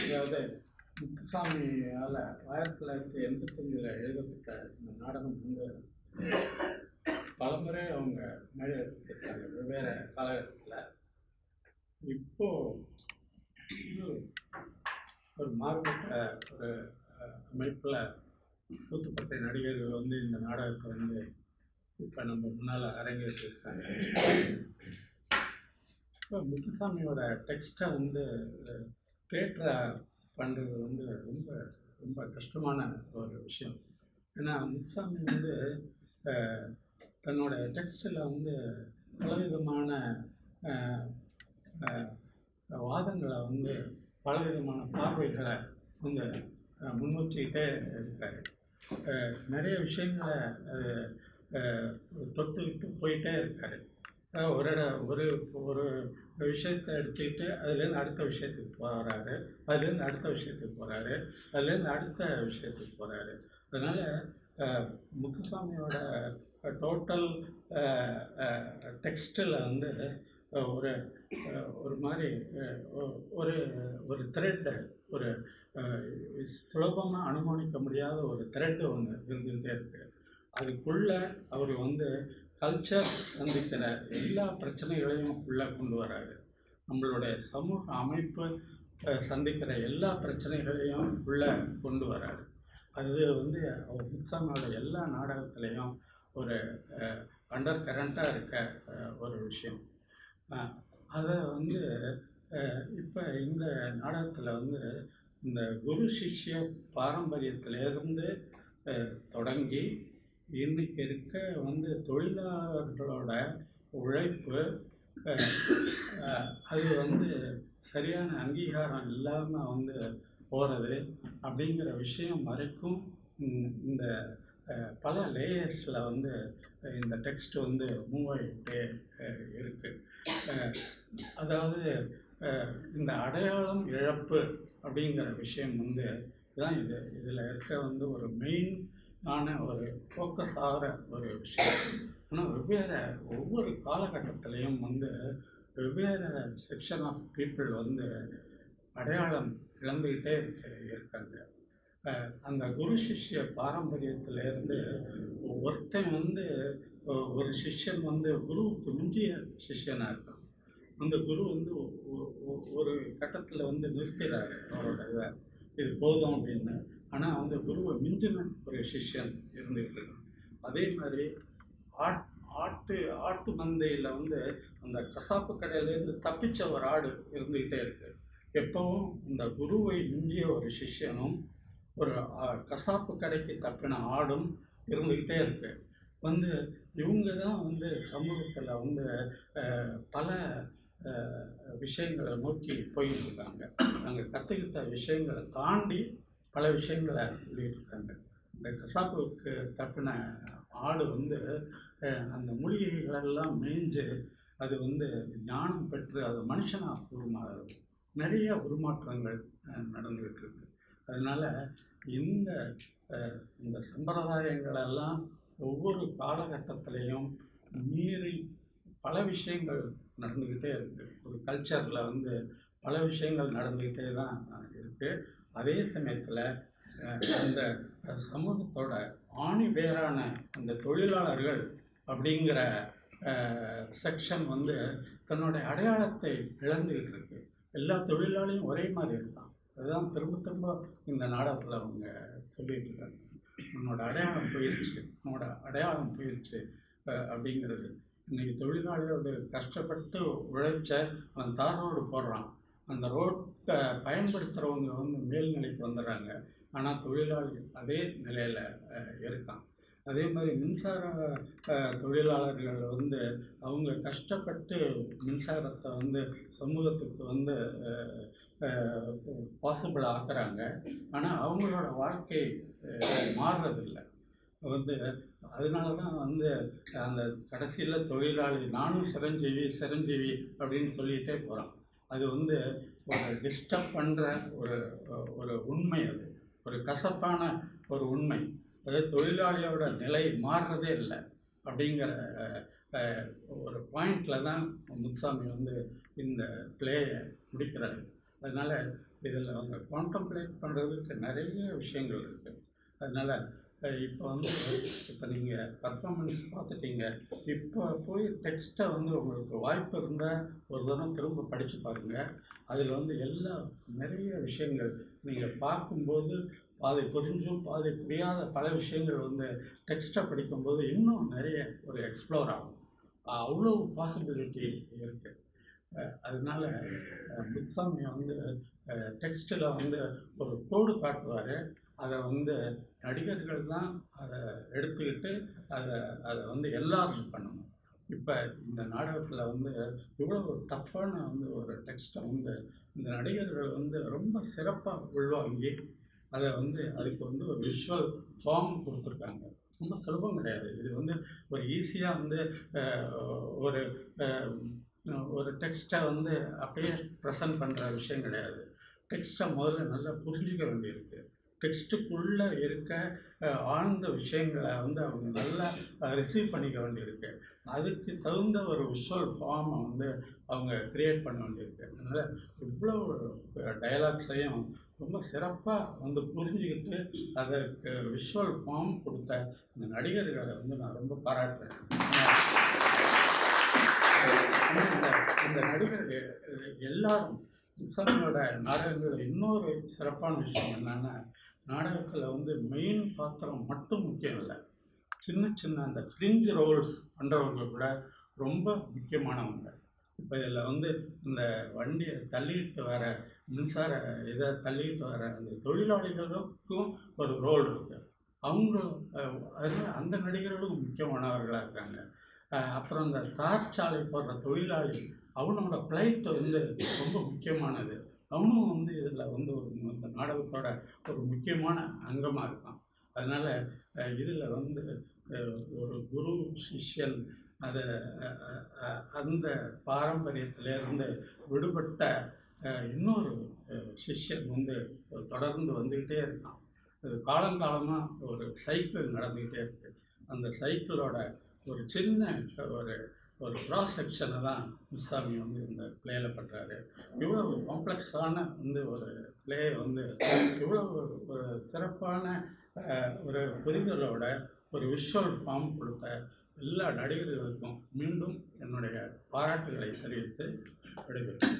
அதாவது முத்துசாமியால் 1985 எழுதப்பட்ட இந்த நாடகம் வந்து பலமுறை அவங்க மேலே எடுத்துருக்காங்க வெவ்வேறு காலகட்டத்தில். இப்போது ஒரு மாறுபட்ட ஒரு அமைப்பில் கூத்துப்பட்டை நடிகர்கள் வந்து இந்த நாடகத்தை வந்து இப்போ நம்ம முன்னால் அரங்கேற்றிருக்காங்க. இப்போ முத்துசாமியோட டெக்ஸ்ட்டை வந்து தேட்டரை பண்ணுறது வந்து ரொம்ப ரொம்ப கஷ்டமான ஒரு விஷயம். ஏன்னா முத்துசாமி வந்து தன்னோட டெக்ஸ்டில் வந்து பலவிதமான வாதங்களை வந்து பலவிதமான பார்வைகளை வந்து முன்வச்சுக்கிட்டே இருக்கார். நிறைய விஷயங்களை தொட்டுக்கிட்டு போயிட்டே இருக்கார். ஒரு ஒரு விஷயத்தை எடுத்துக்கிட்டு அதுலேருந்து அடுத்த விஷயத்துக்கு போகிறாரு, அதுலேருந்து அடுத்த விஷயத்துக்கு போகிறாரு, அதுலேருந்து அடுத்த விஷயத்துக்கு போகிறாரு. அதனால் முத்துசாமியோட டோட்டல் டெக்ஸ்டில் வந்து ஒரு ஒரு மாதிரி ஒரு ஒரு த்ரெட்டு, ஒரு சுலபமாக அனுமானிக்க முடியாத ஒரு த்ரெட்டு ஒன்று இருந்துகிட்டே இருக்குது. அதுக்குள்ளே அவர் வந்து கல்ச்சர் சந்திக்கிற எல்லா பிரச்சனைகளையும் உள்ளே கொண்டு வராரு. நம்மளுடைய சமூக அமைப்பு சந்திக்கிற எல்லா பிரச்சனைகளையும் உள்ளே கொண்டு வராரு. அது வந்து அவர் முத்துசாமியோட எல்லா நாடகத்துலேயும் ஒரு அண்டர் கரண்ட்டாக இருக்க ஒரு விஷயம். அதை வந்து இப்போ இந்த நாடகத்தில் வந்து இந்த குரு சிஷ்ய பாரம்பரியத்திலேருந்து தொடங்கி இன்றைக்கி இருக்க வந்து தொழிலாளர்களோட உழைப்பு அது வந்து சரியான அங்கீகாரம் இல்லாமல் வந்து போகிறது அப்படிங்கிற விஷயம் வரைக்கும் இந்த பல லேயர்ஸில் வந்து இந்த டெக்ஸ்ட் வந்து மூவ் ஆகிட்டே இருக்குது. அதாவது இந்த அடையாளம் இழப்பு அப்படிங்கிற விஷயம் வந்து தான் இதில் இருக்க வந்து ஒரு மெயினான ஒரு ஃபோக்கஸ் ஆகிற ஒரு விஷயம். ஆனால் ஒவ்வொரு காலகட்டத்திலையும் வந்து வெவ்வேறு செக்ஷன் ஆஃப் பீப்புள் வந்து அடையாளம் இழந்துக்கிட்டே இருக்காங்க. அந்த குரு சிஷ்ய பாரம்பரியத்திலேருந்து ஒருத்தன் வந்து ஒரு சிஷ்யன் வந்து குருவுக்கு மிஞ்சிய சிஷ்யனாக இருக்கான். அந்த குரு வந்து ஒரு கட்டத்தில் வந்து நிறுத்துகிறாரு அவரோட இதை, இது போதும் அப்படின்னு. ஆனால் அந்த குருவை மிஞ்சின ஒரு சிஷ்யன் இருந்துகிட்டு இருக்கான். அதே மாதிரி ஆட்டு மந்தையில் வந்து அந்த கசாப்பு கடையிலேருந்து தப்பிச்ச ஒரு ஆடு இருந்துக்கிட்டே இருக்கு. எப்பவும் இந்த குருவை மிஞ்சிய ஒரு சிஷ்யனும் ஒரு கசாப்பு கடைக்கு தப்பின ஆடும் இருந்துக்கிட்டே இருக்கு. வந்து இவங்க தான் வந்து சமூகத்தில் வந்து பல விஷயங்களை நோக்கி போயிட்டு இருக்காங்க. நாங்கள் கற்றுக்கிட்ட விஷயங்களை தாண்டி பல விஷயங்களை சொல்லிகிட்டு இருக்காங்க. இந்த கசாப்புக்கு தப்பின ஆடு வந்து அந்த மூலிகைகளெல்லாம் மேய்ஞ்சு அது வந்து ஞானம் பெற்று அது மனுஷனாக உருமாறுது. நிறைய உருமாற்றங்கள் நடந்துகிட்டு இருக்கு. அதனால் இந்த சம்பிரதாயங்களெல்லாம் ஒவ்வொரு காலகட்டத்திலையும் மீறி பல விஷயங்கள் நடந்துக்கிட்டே இருக்குது. ஒரு கல்ச்சரில் வந்து பல விஷயங்கள் நடந்துக்கிட்டே தான் இருக்குது. அதே சமயத்தில் அந்த சமூகத்தோட ஆணி வேரான அந்த தொழிலாளர்கள் அப்படிங்கிற செக்ஷன் வந்து தன்னுடைய அடையாளத்தை இழந்துக்கிட்டு இருக்கு. எல்லா தொழிலாளியும் ஒரே மாதிரி இருக்கான். அதுதான் திரும்ப திரும்ப இந்த நாடகத்தில் அவங்க சொல்லிட்டு இருக்காங்க. உன்னோட அடையாளம் போயிடுச்சு அப்படிங்கிறது. இன்றைக்கி தொழிலாளியோடு கஷ்டப்பட்டு உழைச்ச அவன் தார் ரோடு போடுறான். அந்த ரோட்டை பயன்படுத்துகிறவங்க வந்து மேல்நிலைக்கு வந்துடுறாங்க. ஆனால் தொழிலாளி அதே நிலையில் இருக்கான். அதே மாதிரி மின்சார தொழிலாளர்கள் வந்து அவங்க கஷ்டப்பட்டு மின்சாரத்தை வந்து சமூகத்துக்கு வந்து பாசிபிள் ஆக்குறாங்க. ஆனால் அவங்களோட வாழ்க்கை மாறுறதில்லை. வந்து அதனால தான் வந்து அந்த கடைசியில் தொழிலாளி நானும் சிரஞ்சீவி அப்படின்னு சொல்லிகிட்டே போகிறான். அது வந்து ஒரு டிஸ்டர்ப் பண்ணுற ஒரு உண்மை. அது ஒரு கசப்பான ஒரு உண்மை. அதாவது தொழிலாளியோட நிலை மாறுறதே இல்லை அப்படிங்கிற ஒரு பாயிண்டில் தான் முத்துசாமி வந்து இந்த பிளேயை முடிக்கிறாரு. அதனால் இதில் அவங்க கான்டம்ப்ளேட் பண்ணுறதுக்கு நிறைய விஷயங்கள் இருக்குது. அதனால் இப்போ இப்போ நீங்கள் பர்ஃபார்மன்ஸ் பார்த்துட்டீங்க. இப்போ போய் டெக்ஸ்ட்டை உங்களுக்கு வாய்ப்பு இருந்தால் ஒரு தரம் திரும்ப படித்து பாருங்கள். அதில் நிறைய விஷயங்கள் நீங்கள் பார்க்கும்போது பாதை புரிஞ்சும் பாதை புரியாத பல விஷயங்கள் டெக்ஸ்ட்டை படிக்கும்போது இன்னும் நிறைய ஒரு எக்ஸ்ப்ளோர் ஆகும். அவ்வளோ பாசிபிலிட்டி இருக்குது. அதனால் முத்துசாமி டெக்ஸ்ட்டில் ஒரு கோடு காட்டுவார். அதை நடிகர்கள் தான் அதை எடுத்துக்கிட்டு அதை எல்லாரும் பண்ணணும். இப்போ இந்த நாடகத்தில் இவ்வளோ ஒரு டஃப்பான ஒரு டெக்ஸ்ட்டை இந்த நடிகர்கள் ரொம்ப சிறப்பாக உள்வாங்கி அதை அதுக்கு ஒரு விஷுவல் ஃபார்ம் கொடுத்துருக்காங்க. ரொம்ப சுலபம் கிடையாது. இது ஒரு ஈஸியாக ஒரு ஒரு டெக்ஸ்ட்டை அப்படியே ப்ரெசன்ட் பண்ணுற விஷயம் கிடையாது. டெக்ஸ்ட்டை முதல்ல நல்லா புரிஞ்சிக்க வேண்டியிருக்கு. டெக்ஸ்ட்டுக்குள்ளே இருக்க ஆழ்ந்த விஷயங்களை அவங்க நல்லா ரிசீவ் பண்ணிக்க வேண்டியிருக்கு. அதுக்கு தகுந்த ஒரு விஷுவல் ஃபார்மை அவங்க க்ரியேட் பண்ண வேண்டியிருக்கு. அதனால் இவ்வளோ டயலாக்ஸையும் ரொம்ப சிறப்பாக புரிஞ்சுக்கிட்டு அதற்கு விஷுவல் ஃபார்ம் கொடுத்த இந்த நடிகர்களை நான் ரொம்ப பாராட்டுறேன். இந்த நடிகர்கள் எல்லாரும் முத்துசாமியோட நாடகங்களில் இன்னொரு சிறப்பான விஷயம் என்னென்னா, நாடகத்தில் மெயின் பாத்திரம் மட்டும் முக்கியம் இல்லை. சின்ன சின்ன அந்த ஃப்ரிஞ்ச் ரோல்ஸ் பண்ணுறவங்க கூட ரொம்ப முக்கியமானவங்க. இப்போ இதில் இந்த வண்டியை தள்ளிட்டு வர மின்சார இதை தள்ளிட்டு வர அந்த தொழிலாளிகளுக்கும் ஒரு ரோல் இருக்குது. அவங்களும் அதனால் அந்த நடிகர்களும் முக்கியமானவர்களாக இருக்காங்க. அப்புறம் இந்த தார்ச்சாலை போடுற தொழிலாளி அவனோட பிளைட் ரொம்ப முக்கியமானது. அவனும் இதில் ஒரு இந்த நாடகத்தோட ஒரு முக்கியமான அங்கமாக இருக்கான். அதனால் இதில் ஒரு குரு சிஷ்யன் அதை அந்த பாரம்பரியத்திலேருந்து விடுபட்ட இன்னொரு சிஷ்யன் தொடர்ந்து வந்துக்கிட்டே இருக்கான். அது காலங்காலமாக ஒரு சைக்கிள் நடந்துக்கிட்டே இருக்குது. அந்த சைக்கிளோட ஒரு சின்ன ஒரு க்ராஸ் செக்ஷனை தான் முத்துசாமி இந்த பிளேயில் பண்ணுறாரு. இவ்வளோ காம்ப்ளெக்ஸான ஒரு பிளே இவ்வளோ ஒரு சிறப்பான ஒரு புரிதலோட ஒரு விஷுவல் ஃபார்ம் கொடுத்த எல்லா நடிகர்களுக்கும் மீண்டும் என்னுடைய பாராட்டுகளை தெரிவித்து விடுகிறேன்.